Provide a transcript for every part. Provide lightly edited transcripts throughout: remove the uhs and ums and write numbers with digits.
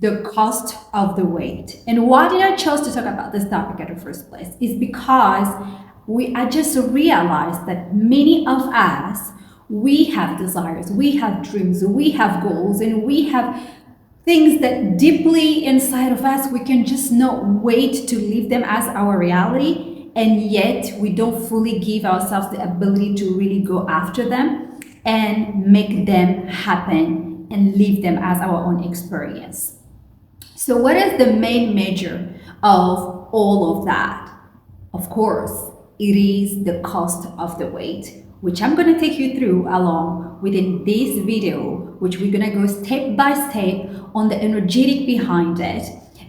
the cost of the wait. And why did I chose to talk about this topic at the first place? Is because I just realized that many of us, we have desires, we have dreams, we have goals, and we have things that deeply inside of us, we can just not wait to live them as our reality. And yet we don't fully give ourselves the ability to really go after them and make them happen and live them as our own experience. So what is the main measure of all of that? Of course, it is the cost of the wait, which I'm going to take you through along within this video, which we're going to go step by step on the energetic behind it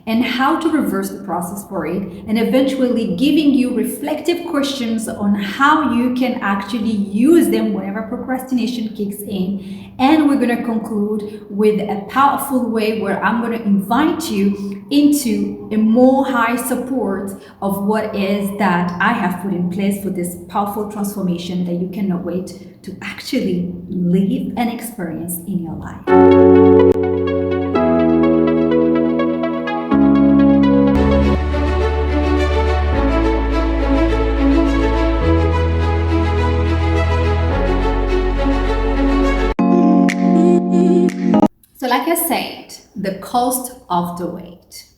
and how to reverse the process for it, and eventually giving you reflective questions on how you can actually use them whenever procrastination kicks in. And we're going to conclude with a powerful way where I'm going to invite you into a more high support of what is that I have put in place for this powerful transformation that you cannot wait to actually live and experience in your life. So like I said, the cost of the wait.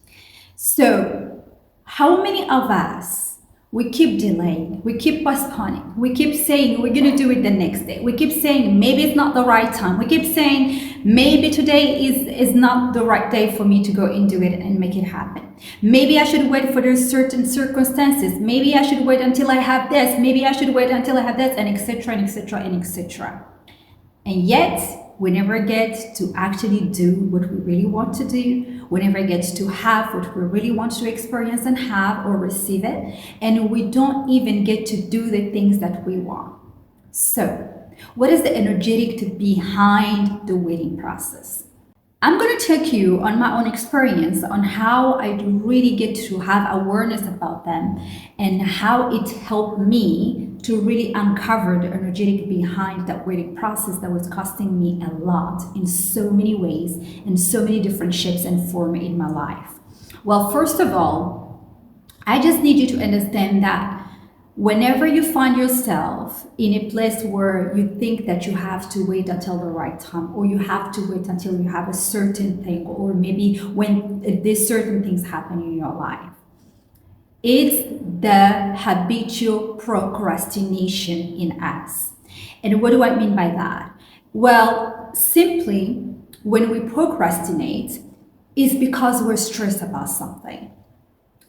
So how many of us, we keep delaying, we keep postponing, we keep saying we're going to do it the next day. We keep saying maybe it's not the right time. We keep saying maybe today is not the right day for me to go and do it and make it happen. Maybe I should wait for those certain circumstances. Maybe I should wait until I have this. Maybe I should wait until I have this, and etc. and etc. and etc. And yet, we never get to actually do what we really want to do. We never get to have what we really want to experience and have or receive it. And we don't even get to do the things that we want. So, what is the energetic behind the waiting process? I'm going to take you on my own experience on how I really get to have awareness about them and how it helped me to really uncover the energetic behind that waiting process that was costing me a lot in so many ways, in so many different shapes and form in my life. Well, first of all, I just need you to understand that whenever you find yourself in a place where you think that you have to wait until the right time, or you have to wait until you have a certain thing, or maybe when these certain things happen in your life, it's the habitual procrastination in us. And what do I mean by that? Well, simply, when we procrastinate, it's because we're stressed about something.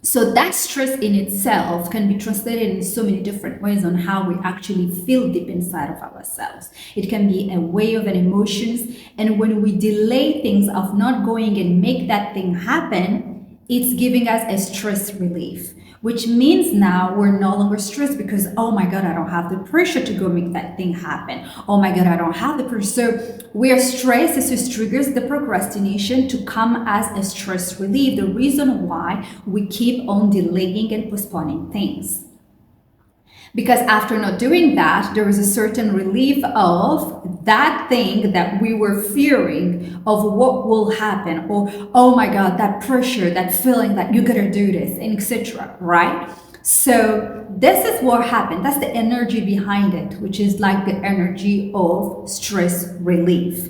So that stress in itself can be translated in so many different ways on how we actually feel deep inside of ourselves. It can be a way of an emotions. And when we delay things of not going and make that thing happen, it's giving us a stress relief, which means now we're no longer stressed because, oh my God, I don't have the pressure to go make that thing happen. Oh my God, I don't have the pressure. So we are stressed. This triggers the procrastination to come as a stress relief. The reason why we keep on delaying and postponing things. Because after not doing that, there is a certain relief of that thing that we were fearing of what will happen, or oh my God, that pressure, that feeling that you gotta do this, and etc. Right? So this is what happened. That's the energy behind it, which is like the energy of stress relief.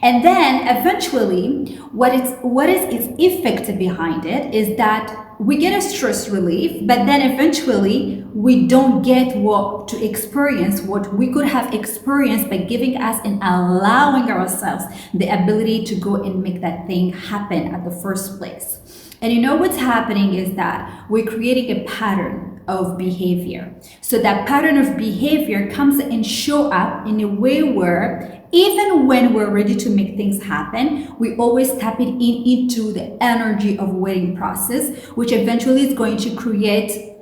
And then eventually, what is its effect behind it is that we get a stress relief, but then eventually we don't get to experience what we could have experienced by giving us and allowing ourselves the ability to go and make that thing happen at the first place. And you know what's happening is that we're creating a pattern of behavior. So that pattern of behavior comes and show up in a way where even when we're ready to make things happen, we always tap it into the energy of waiting process, which eventually is going to create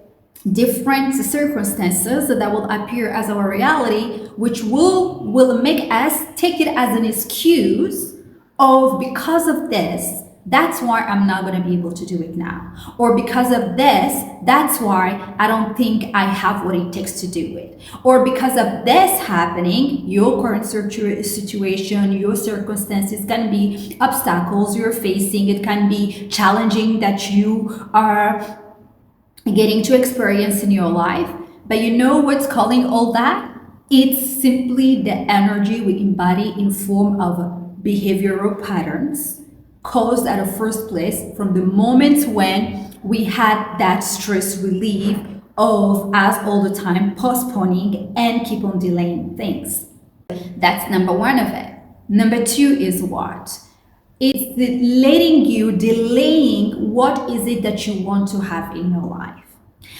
different circumstances that will appear as our reality, which will make us take it as an excuse of, because of this, that's why I'm not going to be able to do it now. Or because of this, that's why I don't think I have what it takes to do it. Or because of this happening, your current situation, your circumstances can be obstacles you're facing. It can be challenging that you are getting to experience in your life. But you know what's calling all that? It's simply the energy we embody in form of behavioral patterns caused at the first place from the moment when we had that stress relief of us all the time postponing and keep on delaying things. That's number one of it. Number two is what? It's letting you delaying what is it that you want to have in your life.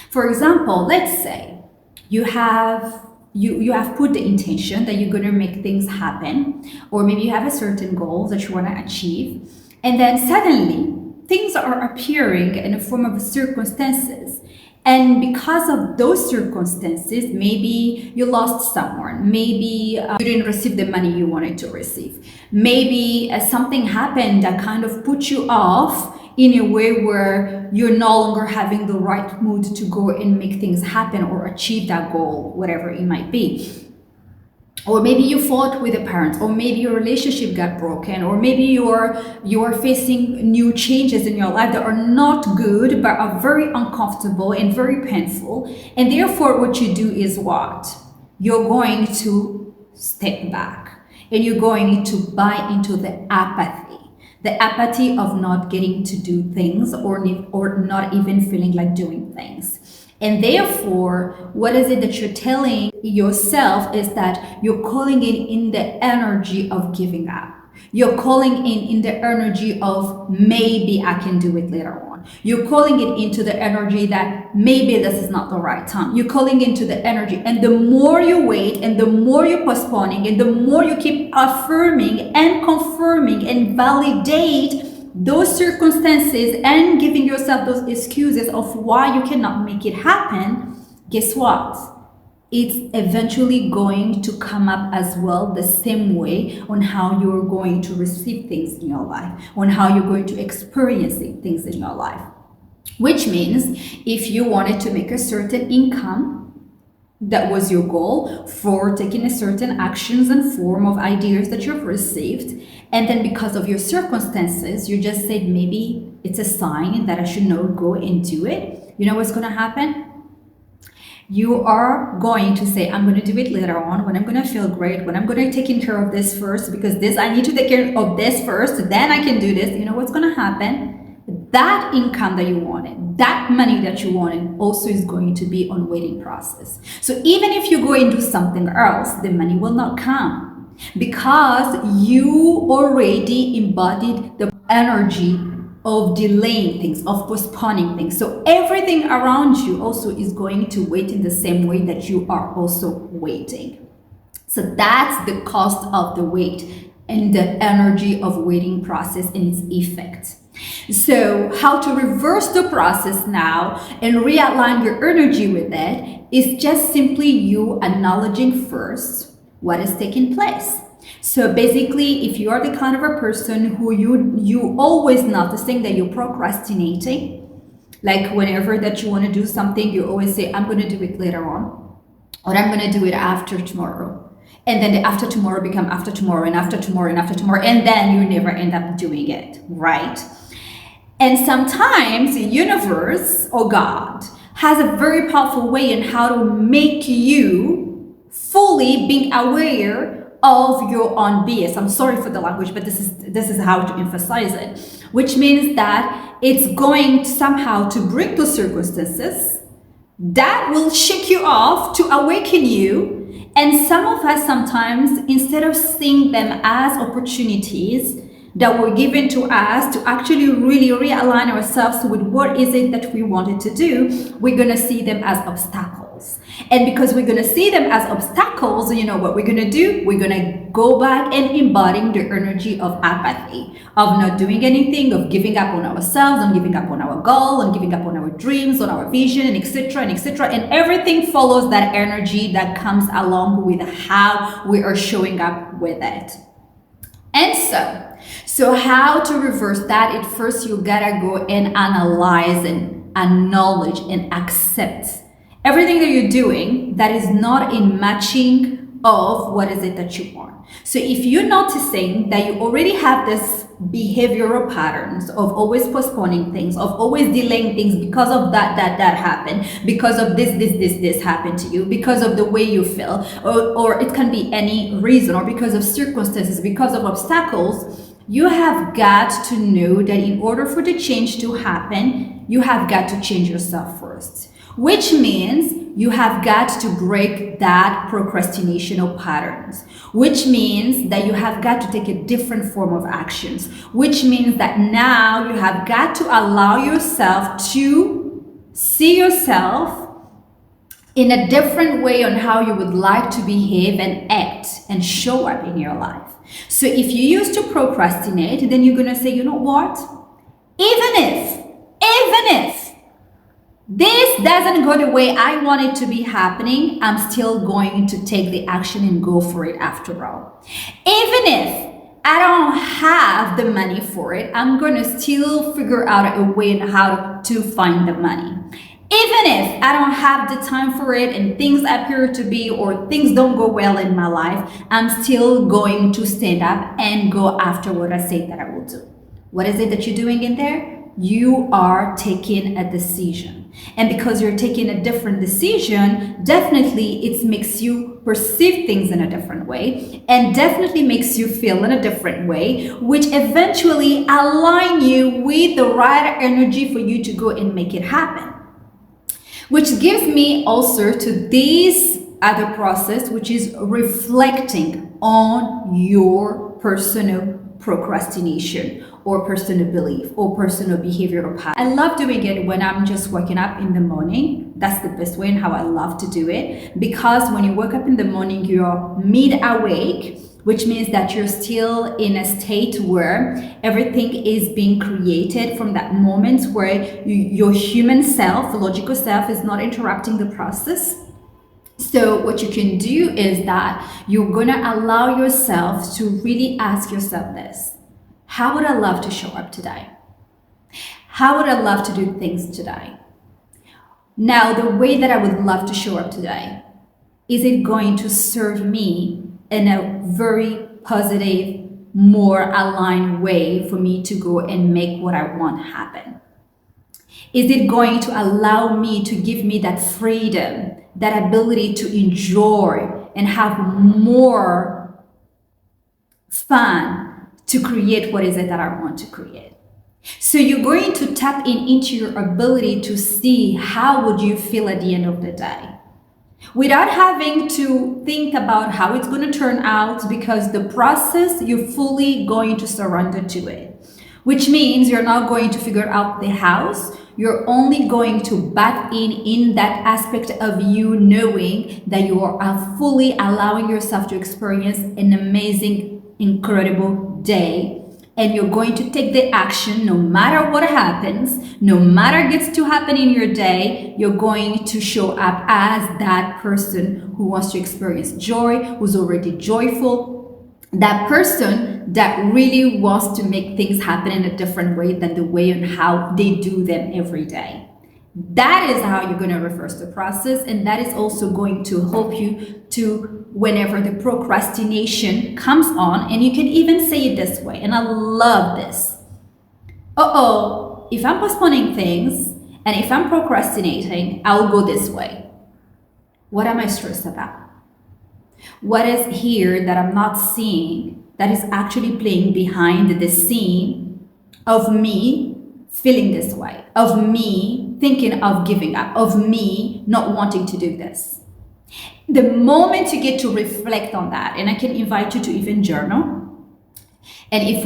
For example, let's say you have put the intention that you're going to make things happen, or maybe you have a certain goal that you want to achieve, and then suddenly things are appearing in the form of circumstances. And because of those circumstances, maybe you lost someone, maybe you didn't receive the money you wanted to receive, maybe something happened that kind of put you off in a way where you're no longer having the right mood to go and make things happen or achieve that goal, whatever it might be. Or maybe you fought with a parent, or maybe your relationship got broken, or maybe you're facing new changes in your life that are not good but are very uncomfortable and very painful. And therefore what you do is what? You're going to step back and you're going to buy into the apathy of not getting to do things or not even feeling like doing things. And therefore, what is it that you're telling yourself is that you're calling in the energy of giving up. You're calling in the energy of maybe I can do it later on. You're calling it into the energy that maybe this is not the right time. You're calling into the energy. And the more you wait and the more you're postponing and the more you keep affirming and confirming and validate those circumstances and giving yourself those excuses of why you cannot make it happen, guess what? It's eventually going to come up as well the same way on how you're going to receive things in your life, on how you're going to experience things in your life. Which means if you wanted to make a certain income, that was your goal for taking a certain actions and form of ideas that you've received, and then because of your circumstances, you just said maybe it's a sign that I should not go and do it. You know what's going to happen? You are going to say, I'm going to do it later on when I'm going to feel great, when I'm going to take care of this first, because I need to take care of this first, then I can do this. You know what's going to happen? That income that you wanted, that money that you wanted also is going to be on waiting process. So even if you go and do something else, the money will not come because you already embodied the energy of delaying things, of postponing things. So everything around you also is going to wait in the same way that you are also waiting. So that's the cost of the wait and the energy of waiting process and its effect. So how to reverse the process now and realign your energy with it is just simply you acknowledging first what is taking place. So basically, if you are the kind of a person who you always noticing that you're procrastinating, like whenever that you want to do something, you always say, I'm going to do it later on, or I'm going to do it after tomorrow. And then the after tomorrow become after tomorrow and after tomorrow and after tomorrow, and then you never end up doing it, right? And sometimes the universe or God has a very powerful way in how to make you fully being aware of your own BS. I'm sorry for the language, but this is how to emphasize it, which means that it's going somehow to bring those circumstances that will shake you off to awaken you. And some of us sometimes, instead of seeing them as opportunities that were given to us to actually really realign ourselves with what is it that we wanted to do, we're going to see them as obstacles. And because we're going to see them as obstacles, you know what we're going to do? We're going to go back and embodying the energy of apathy, of not doing anything, of giving up on ourselves, and giving up on our goal, and giving up on our dreams, on our vision, and etc. and etc. And everything follows that energy that comes along with how we are showing up with it. And So how to reverse that? At first, you gotta go and analyze and acknowledge and accept everything that you're doing that is not in matching of what is it that you want. So if you're noticing that you already have this behavioral patterns of always postponing things, of always delaying things because of that happened, because of this happened to you, because of the way you feel, or it can be any reason, or because of circumstances, because of obstacles, you have got to know that in order for the change to happen, you have got to change yourself first, which means you have got to break that procrastinational patterns, which means that you have got to take a different form of actions, which means that now you have got to allow yourself to see yourself in a different way on how you would like to behave and act and show up in your life. So if you used to procrastinate, then you're going to say, you know what? Even if this doesn't go the way I want it to be happening, I'm still going to take the action and go for it after all. Even if I don't have the money for it, I'm going to still figure out a way on how to find the money. Even if I don't have the time for it and things appear to be, or things don't go well in my life, I'm still going to stand up and go after what I say that I will do. What is it that you're doing in there? You are taking a decision. And because you're taking a different decision, definitely it makes you perceive things in a different way, and definitely makes you feel in a different way, which eventually align you with the right energy for you to go and make it happen. Which gives me also to this other process, which is reflecting on your personal procrastination or personal belief or personal behavioral pattern. I love doing it when I'm just waking up in the morning. That's the best way and how I love to do it, because when you wake up in the morning, you're mid-awake, which means that you're still in a state where everything is being created from that moment where your human self, logical self, is not interrupting the process. So what you can do is that you're gonna allow yourself to really ask yourself this: how would I love to show up today? How would I love to do things today? Now, the way that I would love to show up today, is it going to serve me in a very positive, more aligned way for me to go and make what I want happen? Is it going to allow me to give me that freedom, that ability to enjoy and have more fun to create what is it that I want to create? So you're going to tap into your ability to see how would you feel at the end of the day, without having to think about how it's going to turn out, because the process, you're fully going to surrender to it, which means you're not going to figure out the house. You're only going to back in that aspect of you knowing that you are fully allowing yourself to experience an amazing, incredible day. And you're going to take the action no matter what happens, no matter gets to happen in your day. You're going to show up as that person who wants to experience joy, who's already joyful, that person that really wants to make things happen in a different way than the way and how they do them every day. That is how you're going to reverse the process, and that is also going to help you to, whenever the procrastination comes on, and you can even say it this way, and I love this. If I'm postponing things and if I'm procrastinating, I'll go this way. What am I stressed about? What is here that I'm not seeing that is actually playing behind the scene of me feeling this way, of me thinking of giving up, of me not wanting to do this? The moment you get to reflect on that, and I can invite you to even journal. And if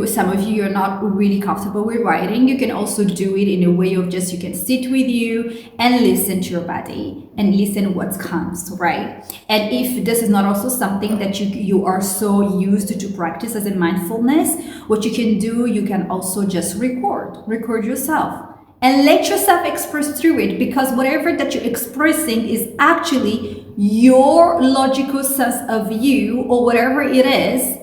some of you are not really comfortable with writing, you can also do it in a way of just, you can sit with you and listen to your body and listen what comes, right? And if this is not also something that you are so used to practice as a mindfulness, what you can do, you can also just record yourself and let yourself express through it, because whatever that you're expressing is actually your logical sense of you, or whatever it is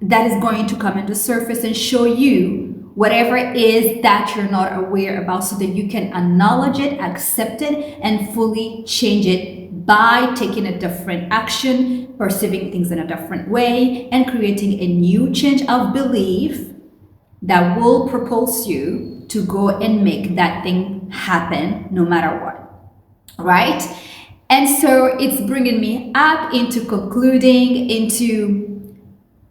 that is going to come into surface and show you whatever it is that you're not aware about, so that you can acknowledge it, accept it, and fully change it by taking a different action, perceiving things in a different way, and creating a new change of belief that will propulse you to go and make that thing happen no matter what, right? And so it's bringing me up into concluding into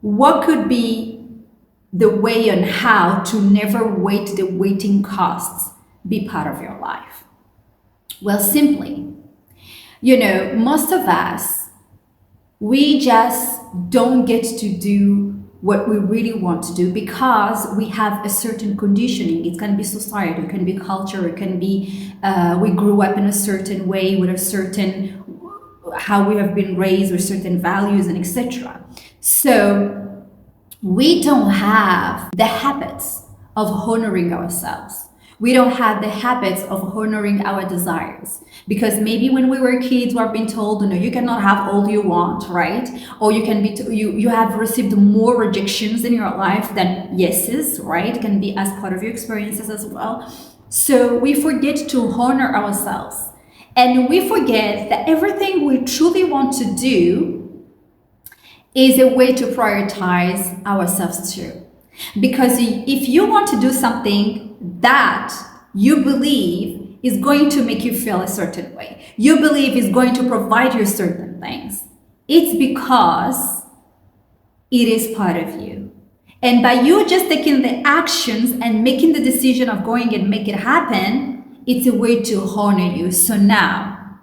what could be the way on how to never wait the waiting costs be part of your life. Well, simply, most of us, we just don't get to do what we really want to do because we have a certain conditioning. It can be society, it can be culture, it can be we grew up in a certain way with a certain how we have been raised with certain values and etc. So we don't have the habits of honoring ourselves. We don't have the habits of honoring our desires, because maybe when we were kids we are being told, you cannot have all you want, right? Or you can be you have received more rejections in your life than yeses, right? It can be as part of your experiences as well. So we forget to honor ourselves, and we forget that everything we truly want to do is a way to prioritize ourselves too. Because if you want to do something that you believe is going to make you feel a certain way, you believe is going to provide you certain things, it's because it is part of you. And by you just taking the actions and making the decision of going and make it happen, it's a way to honor you. So now,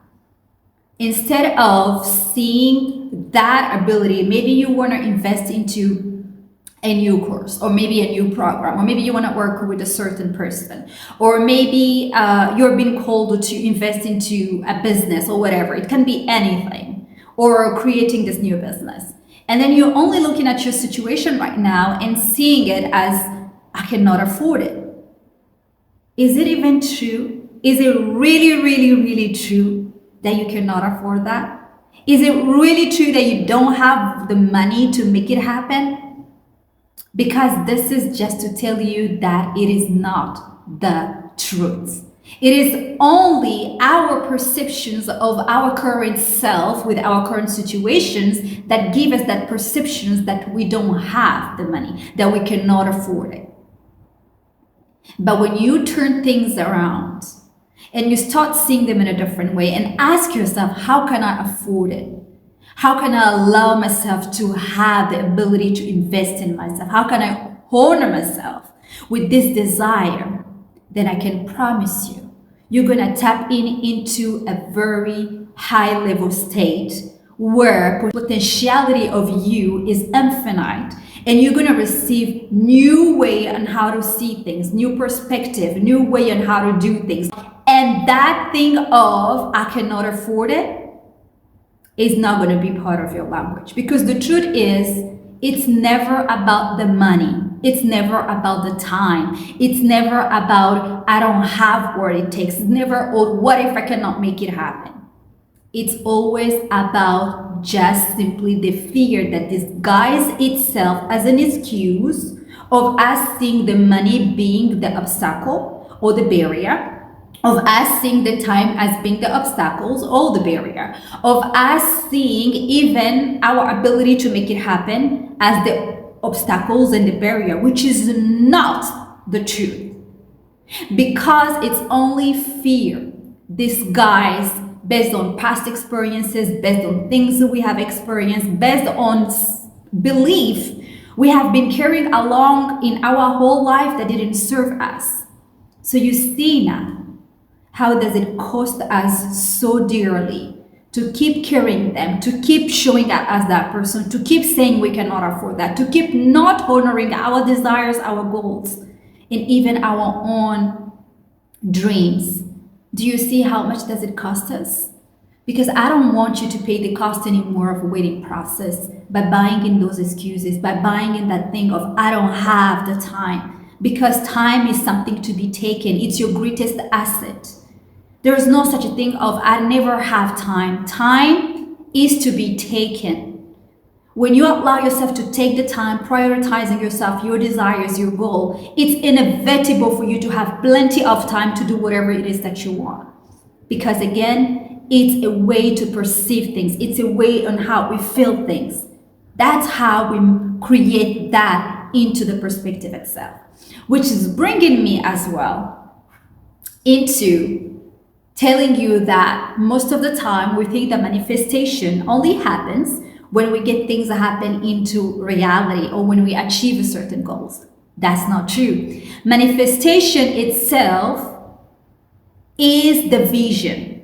instead of seeing that ability, maybe you want to invest into a new course, or maybe a new program, or maybe you want to work with a certain person, or maybe you're being called to invest into a business or whatever. It can be anything, or creating this new business. And then you're only looking at your situation right now and seeing it as, I cannot afford it. Is it even true? Is it really, really, really true that you cannot afford that? Is it really true that you don't have the money to make it happen? Because this is just to tell you that it is not the truth. It is only our perceptions of our current self with our current situations that give us that perceptions that we don't have the money, that we cannot afford it. But when you turn things around and you start seeing them in a different way and ask yourself, how can I afford it? How can I allow myself to have the ability to invest in myself? How can I honor myself with this desire? Then I can promise you, you're going to tap into a very high level state where potentiality of you is infinite, and you're going to receive new way on how to see things, new perspective, new way on how to do things. And that thing of, I cannot afford it, is not going to be part of your language. Because the truth is, it's never about the money. It's never about the time. It's never about, I don't have what it takes. It's never, or what if I cannot make it happen? It's always about just simply the fear that disguises itself as an excuse of us seeing the money being the obstacle or the barrier, of us seeing the time as being the obstacles or the barrier, of us seeing even our ability to make it happen as the obstacles and the barrier, which is not the truth. Because it's only fear disguised based on past experiences, based on things that we have experienced, based on belief we have been carrying along in our whole life that didn't serve us. So you see now, how does it cost us so dearly to keep carrying them, to keep showing up as that person, to keep saying we cannot afford that, to keep not honoring our desires, our goals, and even our own dreams? Do you see how much does it cost us? Because I don't want you to pay the cost anymore of a waiting process by buying in those excuses, by buying in that thing of, I don't have the time. Because time is something to be taken. It's your greatest asset. There is no such a thing of, I never have time. Time is to be taken. When you allow yourself to take the time, prioritizing yourself, your desires, your goal, it's inevitable for you to have plenty of time to do whatever it is that you want. Because again, it's a way to perceive things. It's a way on how we feel things. That's how we create that into the perspective itself. Which is bringing me as well into telling you that most of the time we think that manifestation only happens when we get things that happen into reality or when we achieve a certain goals. That's not true. Manifestation itself is the vision.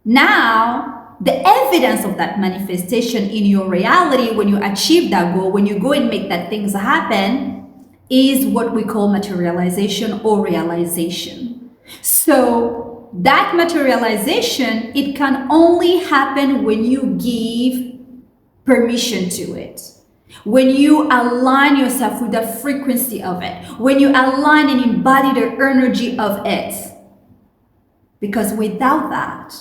Now, the evidence of that manifestation in your reality when you achieve that goal, when you go and make that things happen, is what we call materialization or realization. So that materialization, it can only happen when you give permission to it. When you align yourself with the frequency of it. When you align and embody the energy of it. Because without that,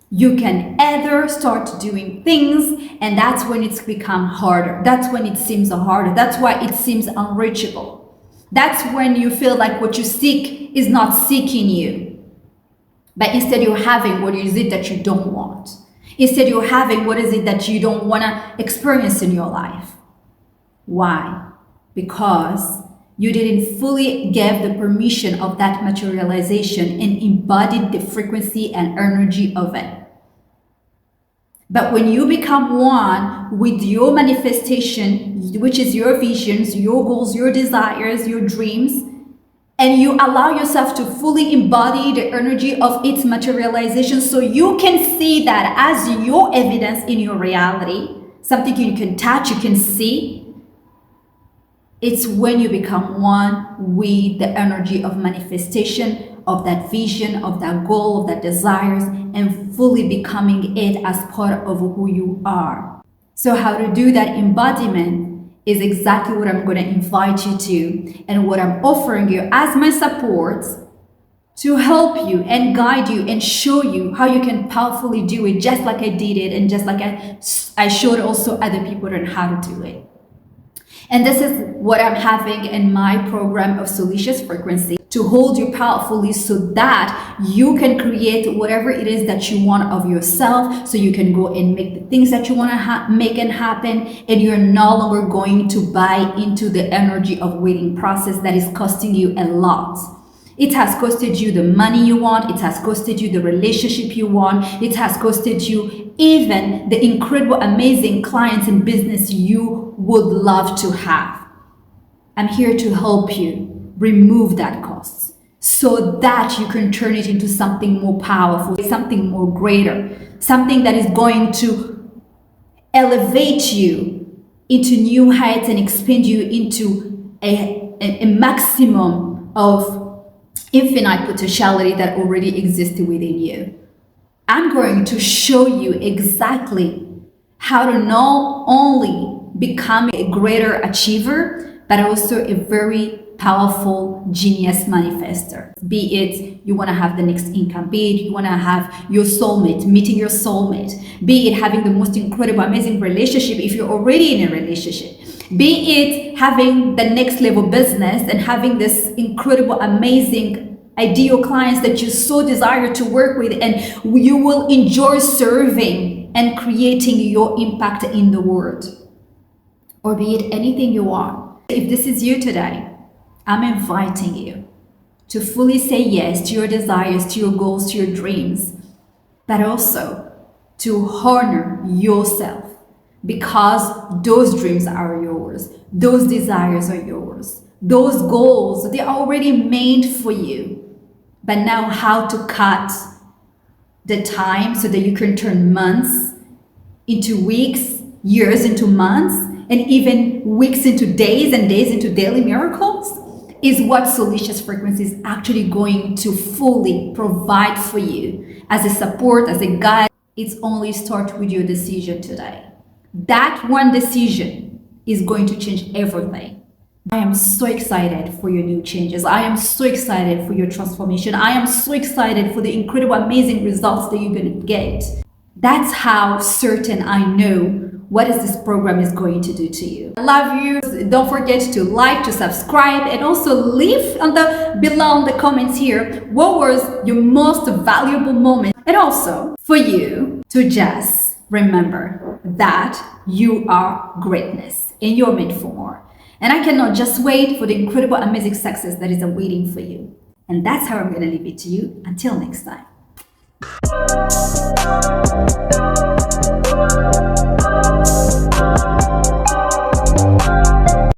you can either start doing things and that's when it's become harder. That's when it seems harder. That's why it seems unreachable. That's when you feel like what you seek is not seeking you. But instead you're having what is it that you don't want. Instead, you're having what is it that you don't want to experience in your life. Why? Because you didn't fully give the permission of that materialization and embodied the frequency and energy of it. But when you become one with your manifestation, which is your visions, your goals, your desires, your dreams, and you allow yourself to fully embody the energy of its materialization so you can see that as your evidence in your reality, something you can touch, you can see. It's when you become one with the energy of manifestation, of that vision, of that goal, of that desires, and fully becoming it as part of who you are. So how to do that embodiment is exactly what I'm going to invite you to and what I'm offering you as my support to help you and guide you and show you how you can powerfully do it just like I did it and just like I showed also other people on how to do it. And this is what I'm having in my program of SOULICIOUS frequency to hold you powerfully so that you can create whatever it is that you want of yourself, so you can go and make the things that you want to make and happen, and you're no longer going to buy into the energy of waiting process that is costing you a lot. It has costed you the money you want, it has costed you the relationship you want, it has costed you even the incredible, amazing clients and business you would love to have. I'm here to help you remove that cost so that you can turn it into something more powerful, something more greater, something that is going to elevate you into new heights and expand you into a maximum of infinite potentiality that already exists within you. I'm going to show you exactly how to not only become a greater achiever, but also a very powerful genius manifester. Be it you want to have the next income, be it you want to have your soulmate, meeting your soulmate, be it having the most incredible, amazing relationship if you're already in a relationship, be it having the next level business and having this incredible, amazing ideal clients that you so desire to work with and you will enjoy serving and creating your impact in the world. Or be it anything you want. If this is you today, I'm inviting you to fully say yes to your desires, to your goals, to your dreams, but also to honor yourself, because those dreams are yours, those desires are yours, those goals, they're already made for you. But now how to cut the time so that you can turn months into weeks, years into months, and even weeks into days and days into daily miracles is what SOULICIOUS frequency is actually going to fully provide for you as a support, as a guide. It's only start with your decision today. That one decision is going to change everything. I am so excited for your new changes. I am so excited for your transformation. I am so excited for the incredible, amazing results that you're going to get. That's how certain I know what is this program is going to do to you. I love you. Don't forget to like, to subscribe, and also leave below in the comments here what was your most valuable moment, and also for you to just remember that you are greatness and you're meant for more. And I cannot just wait for the incredible, amazing success that is awaiting for you. And that's how I'm going to leave it to you. Until next time.